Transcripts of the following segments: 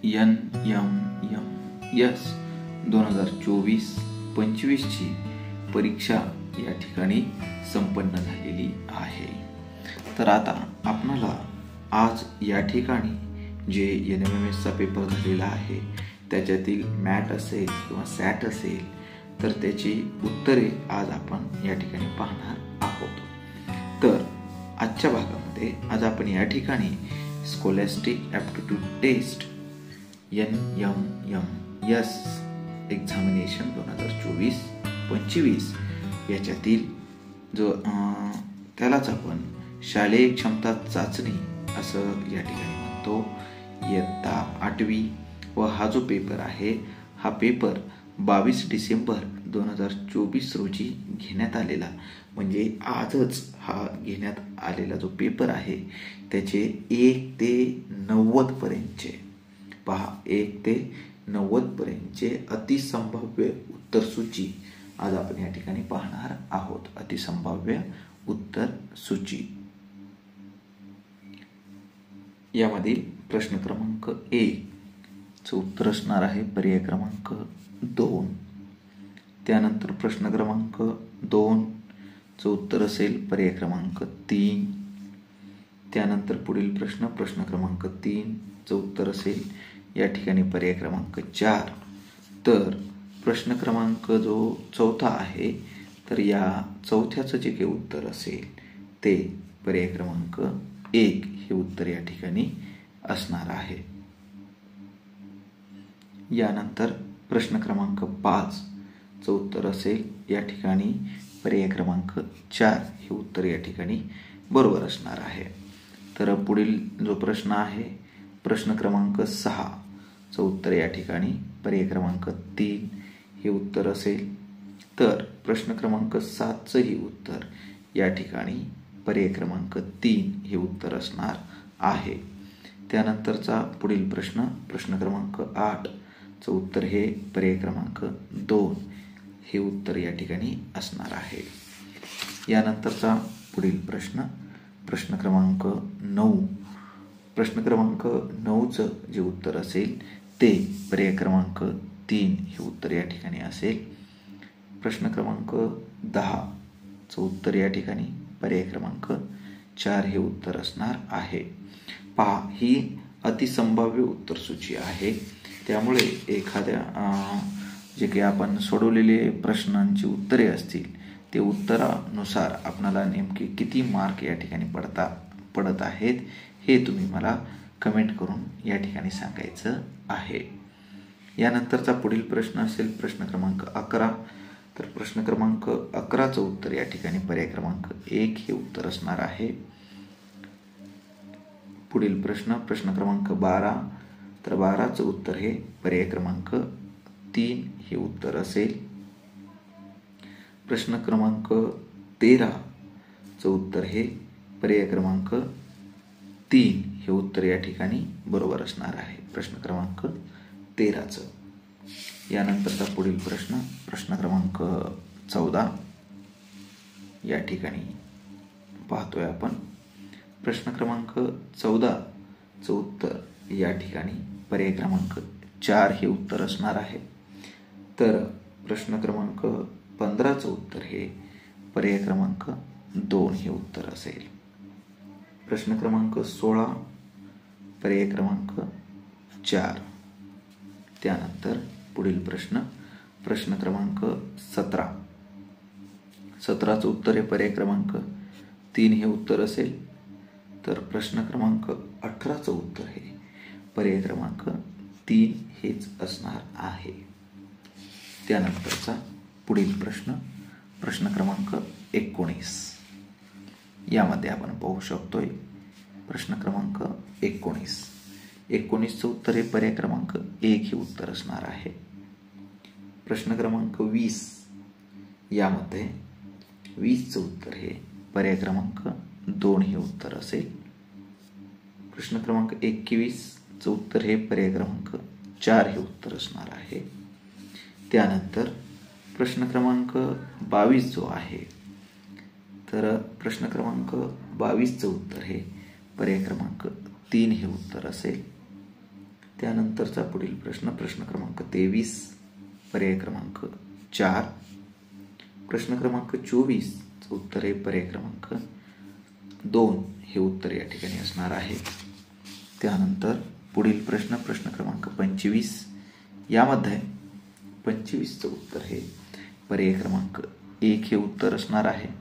NMMS 2024-25 ची परीक्षा या ठिकाणी संपन्न झालेली आहे। तर आता आपणाला आज या ठिकाणी जे NMMS चा पेपर झालेला आहे त्याच्यातील मॅट असेल किंवा सॅट असेल तर त्याची उत्तरे आज आपण या ठिकाणी पाहणार आहोत। तर आजच्या भागामध्ये आज आपण या ठिकाणी स्कॉलॅस्टिक ॲप्टिट्यूड टेस्ट NMMS एक्झामिनेशन 2024-25 याच्यातील जो त्यालाच आपण शालेय क्षमता चाचणी असं या ठिकाणी म्हणतो, इयत्ता 8वी व हा जो पेपर आहे हा पेपर 22 डिसेंबर 2024 रोजी घेण्यात आलेला, म्हणजे आजच हा घेण्यात आलेला जो पेपर आहे त्याचे 1 ते 90 पर्यंतचे पहा 1 ते 90 पर्यंतचे अतिसंभाव्य उत्तर सूची आज आपण या ठिकाणी पाहणार आहोत। अतिसंभाव्य उत्तर सूची यामध्ये प्रश्न क्रमांक 1 चं उत्तर असणार आहे पर्याय क्रमांक 2। त्यानंतर प्रश्न क्रमांक 2 चं उत्तर असेल पर्याय क्रमांक 3। त्यानंतर पुढील प्रश्न क्रमांक 3 चं उत्तर असेल या ठिकाणी पर्याय क्रमांक 4। तर प्रश्न क्रमांक जो 4था आहे तर या 4थ्याचं जे काही उत्तर असेल ते पर्याय क्रमांक 1 हे उत्तर या ठिकाणी असणार आहे। यानंतर प्रश्न क्रमांक 5 चं उत्तर असेल या ठिकाणी पर्याय क्रमांक 4 हे उत्तर या ठिकाणी बरोबर असणार आहे। तर पुढील जो प्रश्न आहे प्रश्न क्रमांक 6 चं उत्तर या ठिकाणी पर्याय क्रमांक 3 हे उत्तर असेल। तर प्रश्न क्रमांक 7 चं ही उत्तर या ठिकाणी पर्याय क्रमांक 3 हे उत्तर असणार आहे। त्यानंतरचा पुढील प्रश्न क्रमांक 8 चं उत्तर हे पर्याय क्रमांक 2 हे उत्तर या ठिकाणी असणार आहे। यानंतरचा पुढील प्रश्न क्रमांक 9 प्रश्न क्रमांक 9चं जे उत्तर असेल ते पर्याय क्रमांक 3 हे उत्तर या ठिकाणी असेल। प्रश्न क्रमांक 10 चं उत्तर या ठिकाणी पर्याय क्रमांक 4 हे उत्तर असणार आहे। पहा ही अतिसंभाव्य उत्तर सूची आहे, त्यामुळे एखाद्या जे काही आपण सोडवलेले प्रश्नांची उत्तरे असतील ते उत्तरानुसार आपल्याला नेमके किती मार्क या ठिकाणी पडत आहेत हे तुम्ही मला कमेंट करून या ठिकाणी सांगायचं आहे। यानंतरचा पुढील प्रश्न असेल प्रश्न क्रमांक 11। तर प्रश्न क्रमांक 11चं उत्तर या ठिकाणी पर्याय क्रमांक 1 हे उत्तर असणार आहे। पुढील प्रश्न क्रमांक 12। तर 12चं उत्तर हे पर्याय क्रमांक 3 हे उत्तर असेल। प्रश्न क्रमांक 13चं उत्तर हे पर्याय क्रमांक 3 हे उत्तर या ठिकाणी बरोबर असणार आहे, प्रश्न क्रमांक 13चं। यानंतरचा पुढील प्रश्न क्रमांक 14 या ठिकाणी पाहतोय आपण। प्रश्न क्रमांक 14चं उत्तर या ठिकाणी पर्याय क्रमांक 4 हे उत्तर असणार आहे। तर प्रश्न क्रमांक 15चं उत्तर हे पर्याय क्रमांक 2 हे उत्तर असेल। प्रश्न क्रमांक 16 पर्याय क्रमांक 4। त्यानंतर पुढील प्रश्न क्रमांक 17चं उत्तर हे पर्याय क्रमांक 3 हे उत्तर असेल। तर प्रश्न क्रमांक 18चं उत्तर हे पर्याय क्रमांक 3 हेच असणार आहे। त्यानंतरचा पुढील प्रश्न क्रमांक 19 यामध्ये आपण पाहू शकतोय प्रश्न क्रमांक 19चं उत्तर हे पर्याय क्रमांक 1 हे उत्तर असणार आहे। प्रश्न क्रमांक 20 यामध्ये 20चं उत्तर हे पर्याय क्रमांक 2 हे उत्तर असेल। प्रश्न क्रमांक 21चं उत्तर हे पर्याय क्रमांक 4 हे उत्तर असणार आहे। त्यानंतर प्रश्न क्रमांक 22 जो आहे तर प्रश्न क्रमांक 22चं उत्तर हे पर्याय क्रमांक 3 हे उत्तर असेल। त्यानंतरचा पुढील प्रश्न क्रमांक 23 पर्याय क्रमांक 4. प्रश्न क्रमांक 24 चं उत्तर हे पर्याय क्रमांक 2 हे उत्तर या ठिकाणी असणार आहे. त्यानंतर पुढील प्रश्न क्रमांक 25 यामध्ये 25 चं उत्तर हे पर्याय क्रमांक 1 हे उत्तर असणार आहे.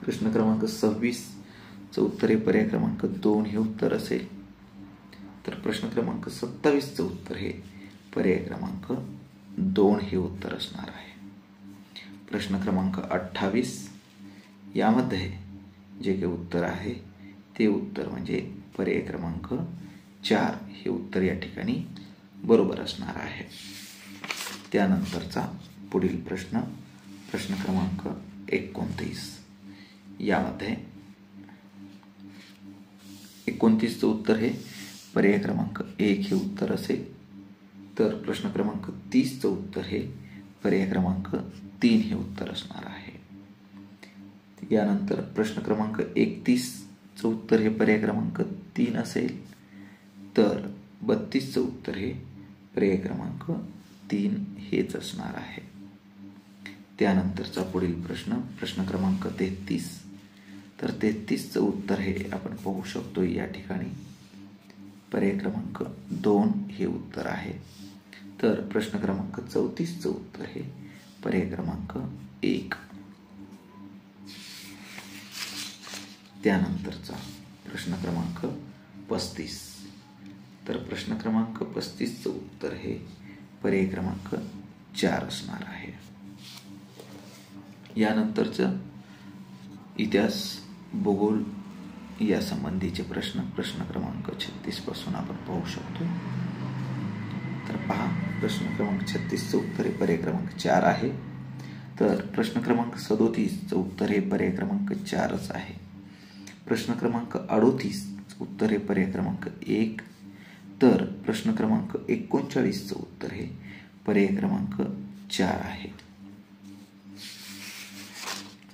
प्रश्न क्रमांक 26 चं उत्तर हे पर्याय क्रमांक 2 हे उत्तर असेल. तर प्रश्न क्रमांक 27 चं उत्तर हे पर्याय क्रमांक 2 हे उत्तर असणार आहे. प्रश्न क्रमांक 28 यामध्ये जे काही उत्तर आहे ते उत्तर म्हणजे पर्याय क्रमांक 4 हे उत्तर या ठिकाणी बरोबर असणार आहे. त्यानंतरचा पुढील प्रश्न क्रमांक 29 यामध्ये 29चं उत्तर हे पर्याय क्रमांक 1 हे उत्तर असेल. तर प्रश्न क्रमांक 30चं उत्तर हे पर्याय क्रमांक 3 हे उत्तर असणार आहे. यानंतर प्रश्न क्रमांक 31चं उत्तर हे पर्याय क्रमांक 3 असेल. तर 32चं उत्तर हे पर्याय क्रमांक 3 हेच असणार आहे. त्यानंतरचा पुढील प्रश्न क्रमांक 33. तर 33चं उत्तर हे आपण पाहू शकतो या ठिकाणी पर्याय क्रमांक 2 हे उत्तर आहे. तर प्रश्न क्रमांक 34चं उत्तर हे पर्याय क्रमांक 1. त्यानंतरचा प्रश्न क्रमांक 35. तर प्रश्न क्रमांक 35चं उत्तर हे पर्याय क्रमांक 4 असणार आहे. यानंतरचं इतिहास भूगोल या संबंधीचे प्रश्न क्रमांक 36 पासून आपण पाहू शकतो. तर पहा, प्रश्न क्रमांक 36चं उत्तर हे पर्याय क्रमांक 4 आहे. तर प्रश्न क्रमांक 37चं उत्तर हे पर्याय क्रमांक 4च आहे. प्रश्न क्रमांक 38चं उत्तर हे पर्याय क्रमांक 1. तर प्रश्न क्रमांक 39चं उत्तर हे पर्याय क्रमांक 4 आहे.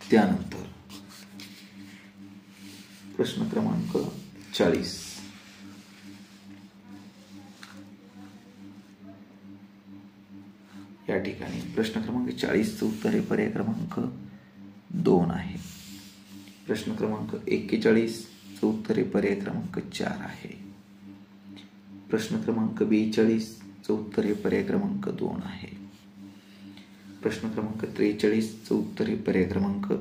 त्यानंतर प्रश्न क्रमांक 40. या ठिकाणी प्रश्न क्रमांक 40चं उत्तर हे पर्याय क्रमांक 2 आहे. प्रश्न क्रमांक 41चं उत्तर हे पर्याय क्रमांक 4 आहे. प्रश्न क्रमांक 42चं उत्तर हे पर्याय क्रमांक 2 आहे. प्रश्न क्रमांक 43चं उत्तर हे पर्याय क्रमांक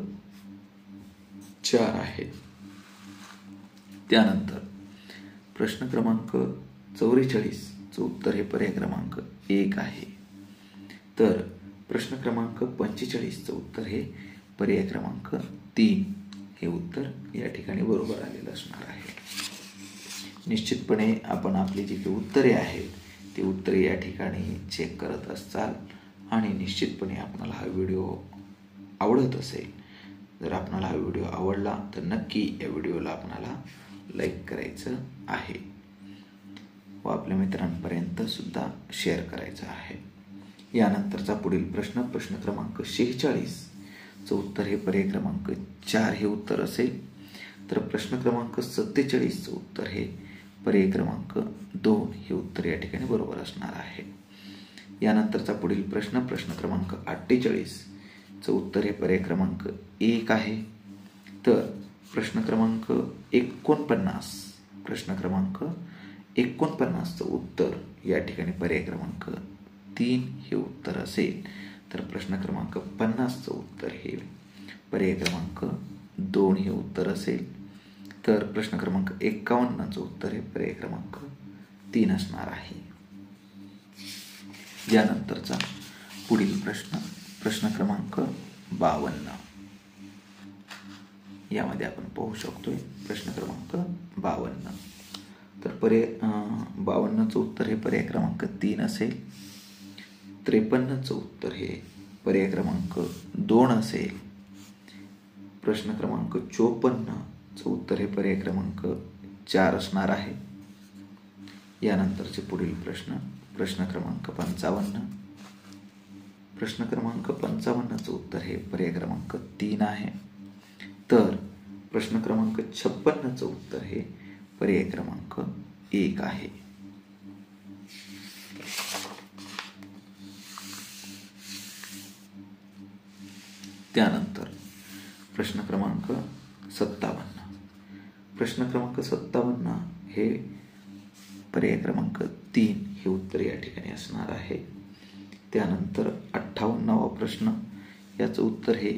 4 आहे. त्यानंतर प्रश्न क्रमांक 44चं उत्तर हे पर्याय क्रमांक 1 आहे. तर प्रश्न क्रमांक 45चं उत्तर हे पर्याय क्रमांक 3 हे उत्तर या ठिकाणी बरोबर आलेलं असणार आहे. निश्चितपणे आपण आपली जी काही उत्तरे आहेत ती उत्तरे या ठिकाणी चेक करत असाल आणि निश्चितपणे आपणाला हा व्हिडिओ आवडत असेल. जर आपणाला हा व्हिडिओ आवडला तर नक्की या व्हिडिओला आपणाला लाईक करायचं आहे व आपल्या मित्रांपर्यंत सुद्धा शेअर करायचं आहे. यानंतरचा पुढील प्रश्न क्रमांक 46चं उत्तर हे पर्याय क्रमांक 4 हे उत्तर असेल. तर प्रश्न क्रमांक 47चं उत्तर हे पर्याय क्रमांक 2 हे उत्तर या ठिकाणी बरोबर असणार आहे. यानंतरचा पुढील प्रश्न क्रमांक 48चं उत्तर हे पर्याय क्रमांक 1 आहे. तर प्रश्न क्रमांक 49चं उत्तर या ठिकाणी पर्याय क्रमांक 3 हे उत्तर असेल. तर प्रश्न क्रमांक 50चं उत्तर हे पर्याय क्रमांक 2 हे उत्तर असेल. तर प्रश्न क्रमांक 51चं उत्तर हे पर्याय क्रमांक 3 असणार आहे. यानंतरचा पुढील प्रश्न क्रमांक 52. यामध्ये आपण पाहू शकतोय प्रश्न क्रमांक 52. तर 52चं उत्तर हे पर्याय क्रमांक 3 असेल. 53चं उत्तर हे पर्याय क्रमांक 2 असेल. प्रश्न क्रमांक 54चं उत्तर हे पर्याय क्रमांक 4 असणार आहे. यानंतरचे पुढील प्रश्न क्रमांक 55. प्रश्न क्रमांक 55चं उत्तर हे पर्याय क्रमांक 3 आहे. तर प्रश्न क्रमांक 56चं उत्तर हे पर्याय क्रमांक 1 आहे. त्यानंतर प्रश्न क्रमांक 57. प्रश्न क्रमांक 57 हे पर्याय क्रमांक 3 हे उत्तर या ठिकाणी असणार आहे. त्यानंतर 58वा प्रश्न, याचं उत्तर हे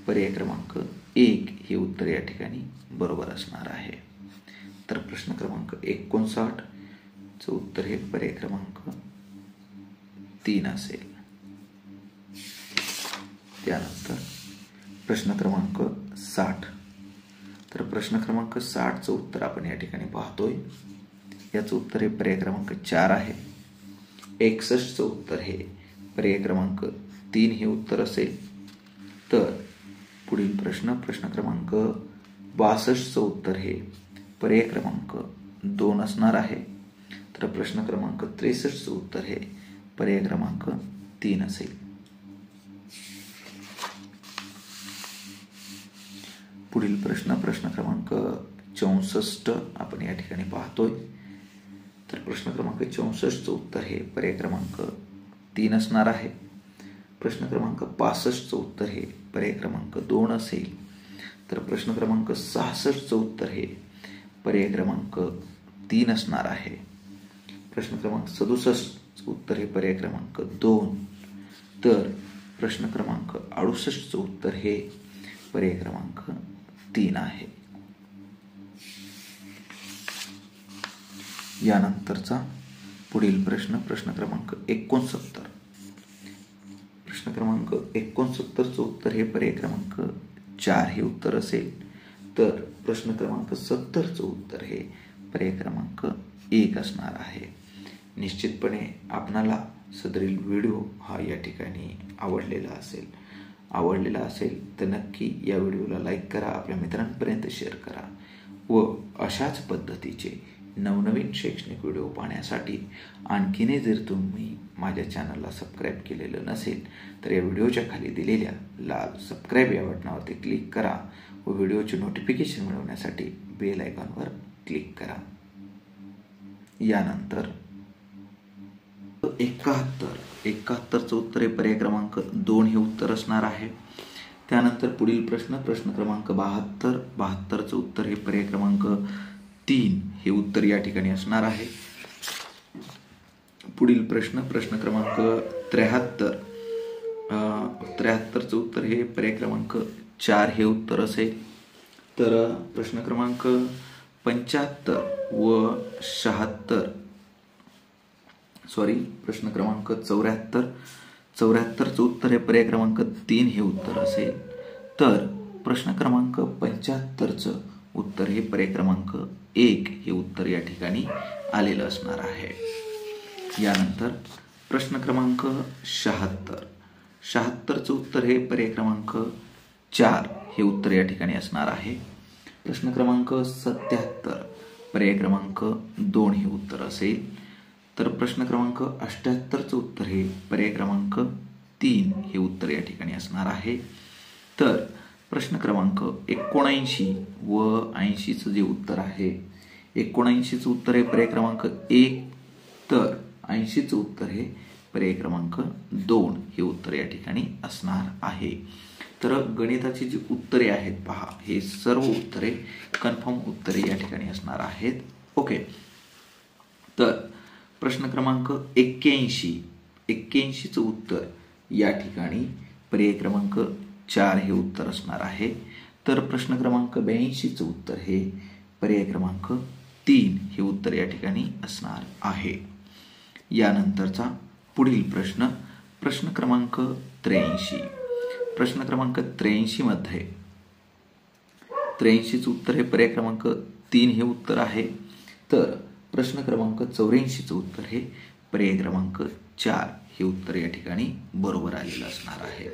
पर्याय क्रमांक 1 हे उत्तर या ठिकाणी बरोबर असणार आहे. तर प्रश्न क्रमांक 59 चं उत्तर हे पर्याय क्रमांक 3 असेल. त्यानंतर प्रश्न क्रमांक 60. तर प्रश्न क्रमांक 60 चं उत्तर आपण या ठिकाणी पाहतोय. याचं उत्तर हे पर्याय क्रमांक 4 आहे. 61 चं उत्तर हे पर्याय क्रमांक 3 हे उत्तर असेल. तर पुढील प्रश्न क्रमांक 62 चं उत्तर हे पर्याय क्रमांक 2 असणार आहे. तर प्रश्न क्रमांक 63 चं उत्तर हे पर्याय क्रमांक 3 असेल. पुढील प्रश्न क्रमांक 64 आपण या ठिकाणी पाहतोय. तर प्रश्न क्रमांक 64 चं उत्तर हे पर्याय क्रमांक 3 असणार आहे. प्रश्न क्रमांक 65 चं उत्तर हे पर्याय क्रमांक 2 असेल. तर प्रश्न क्रमांक 66 चं उत्तर हे पर्याय क्रमांक 3 असणार आहे. प्रश्न क्रमांक 67 चं उत्तर हे पर्याय क्रमांक 2. तर प्रश्न क्रमांक 68 चं उत्तर हे पर्याय क्रमांक 3 आहे. यानंतरचा पुढील प्रश्न क्रमांक 69. प्रश्न क्रमांक 69 चं उत्तर हे पर्याय क्रमांक 4 हे उत्तर असेल. तर प्रश्न क्रमांक 70 चं उत्तर हे पर्याय क्रमांक 1 असणार आहे. निश्चितपणे आपणाला सदरील व्हिडिओ हा या ठिकाणी आवडलेला असेल तर नक्की या व्हिडिओला लाईक करा, आपल्या मित्रांपर्यंत शेअर करा व अशाच पद्धतीचे नवनवीन शैक्षणिक व्हिडिओ पाहण्यासाठी आणखीनही जर तुम्ही माझ्या चॅनलला सबस्क्राईब केलेलं नसेल तर या व्हिडिओच्या खाली दिलेल्या लाल सबस्क्राईब या बटनावरती क्लिक करा व व्हिडिओचे नोटिफिकेशन मिळवण्यासाठी बेल आयकॉनवर क्लिक करा. यानंतर 71चं उत्तर हे पर्याय क्रमांक 2 हे उत्तर असणार आहे. त्यानंतर पुढील प्रश्न क्रमांक 72चं उत्तर हे पर्याय क्रमांक 3 हे उत्तर या ठिकाणी असणार आहे. पुढील प्रश्न क्रमांक 73चं उत्तर हे पर्याय क्रमांक 4 हे उत्तर असेल. तर प्रश्न क्रमांक 75 व 76 प्रश्न क्रमांक 74चं उत्तर हे पर्याय क्रमांक 3 हे उत्तर असेल. तर प्रश्न क्रमांक 75चं उत्तर हे पर्याय क्रमांक 1 हे उत्तर या ठिकाणी आलेलं असणार आहे. यानंतर प्रश्न क्रमांक 76चं उत्तर हे पर्याय क्रमांक 4 हे उत्तर या ठिकाणी असणार आहे. प्रश्न क्रमांक 77 पर्याय क्रमांक 2 हे उत्तर असेल. तर प्रश्न क्रमांक 78चं उत्तर हे पर्याय क्रमांक 3 हे उत्तर या ठिकाणी असणार आहे. तर प्रश्न क्रमांक 79 व 80चं जे उत्तर आहे, 79चं उत्तर हे पर्याय क्रमांक 1 तर 80चं उत्तर हे पर्याय क्रमांक 2 हे उत्तर या ठिकाणी असणार आहे. तर गणिताची जी उत्तरे आहेत पहा, हे सर्व उत्तरे कन्फर्म उत्तरे या ठिकाणी असणार आहेत. ओके. तर प्रश्न क्रमांक 81चं उत्तर या ठिकाणी पर्याय क्रमांक 4 हे उत्तर असणार आहे. तर प्रश्न क्रमांक 82चं उत्तर हे पर्याय क्रमांक 3 हे उत्तर या ठिकाणी असणार आहे. यानंतरचा पुढील प्रश्न क्रमांक 83. प्रश्न क्रमांक 83 मध्ये 83चं उत्तर हे पर्याय क्रमांक 3 हे उत्तर आहे. तर प्रश्न क्रमांक 84चं उत्तर हे पर्याय क्रमांक 4 हे उत्तर या ठिकाणी बरोबर आलेलं असणार आहे.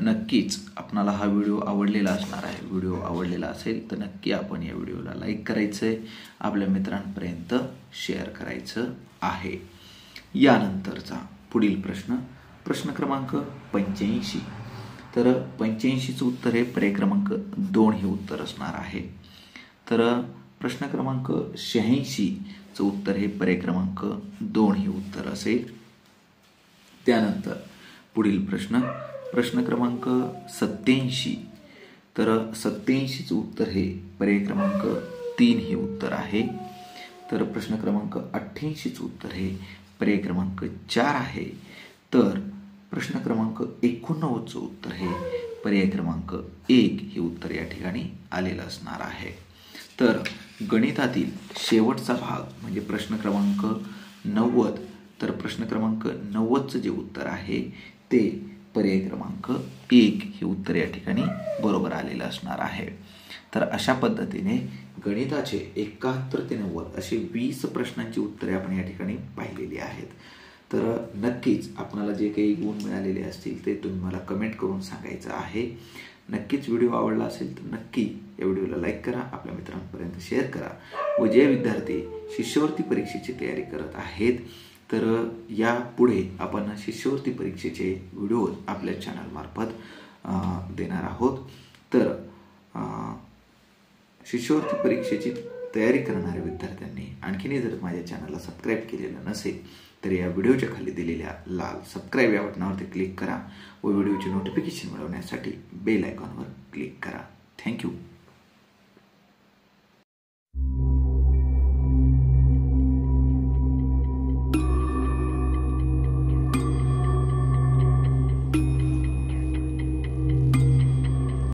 नक्कीच आपणाला हा व्हिडिओ आवडलेला असणार आहे. व्हिडिओ आवडलेला असेल तर नक्की आपण या व्हिडिओला लाईक करायचं आहे, आपल्या मित्रांपर्यंत शेअर करायचं आहे. यानंतरचा पुढील प्रश्न क्रमांक 85. तर 85चं उत्तर हे पर्याय क्रमांक 2 हे उत्तर असणार आहे. तर प्रश्न क्रमांक 86चं उत्तर हे पर्याय क्रमांक 2 हे उत्तर असेल. त्यानंतर पुढील प्रश्न प्रश्न क्रमांक 87, तर 87चं उत्तर हे पर्याय क्रमांक 3 हे उत्तर आहे. तर प्रश्न क्रमांक 88चं उत्तर हे पर्याय क्रमांक 4 आहे. तर प्रश्न क्रमांक 89चं उत्तर हे पर्याय क्रमांक 1 हे उत्तर या ठिकाणी आलेलं असणार आहे. तर गणितातील शेवटचा भाग म्हणजे प्रश्न क्रमांक 90, तर प्रश्न क्रमांक 90चं जे उत्तर आहे ते पर्याय क्रमांक 1 हे उत्तर या ठिकाणी बरोबर आलेलं असणार आहे. तर अशा पद्धतीने गणिताचे 71 ते 90 असे 20 प्रश्नांची उत्तरे आपण या ठिकाणी पाहिलेली आहेत. तर नक्कीच आपल्याला जे काही गुण मिळालेले असतील ते तुम्ही मला कमेंट करून सांगायचं आहे. नक्कीच व्हिडिओ आवडला असेल तर नक्की या व्हिडिओला लाईक करा, आपल्या मित्रांपर्यंत शेअर करा. व जे विद्यार्थी शिष्यवृत्ती परीक्षेची तयारी करत आहेत तर यापुढे आपण शिष्यवृत्ती परीक्षेचे व्हिडिओ आपल्या चॅनलमार्फत देणार आहोत. तर शिष्यवृत्ती परीक्षेची तयारी करणाऱ्या विद्यार्थ्यांनी आणखीनही जर माझ्या चॅनलला सबस्क्राईब केलेलं नसेल तर या व्हिडिओच्या खाली दिलेल्या लाल सबस्क्राईब या बटनावरती क्लिक करा व व्हिडिओची नोटिफिकेशन मिळवण्यासाठी बेल आयकॉनवर क्लिक करा. थँक्यू.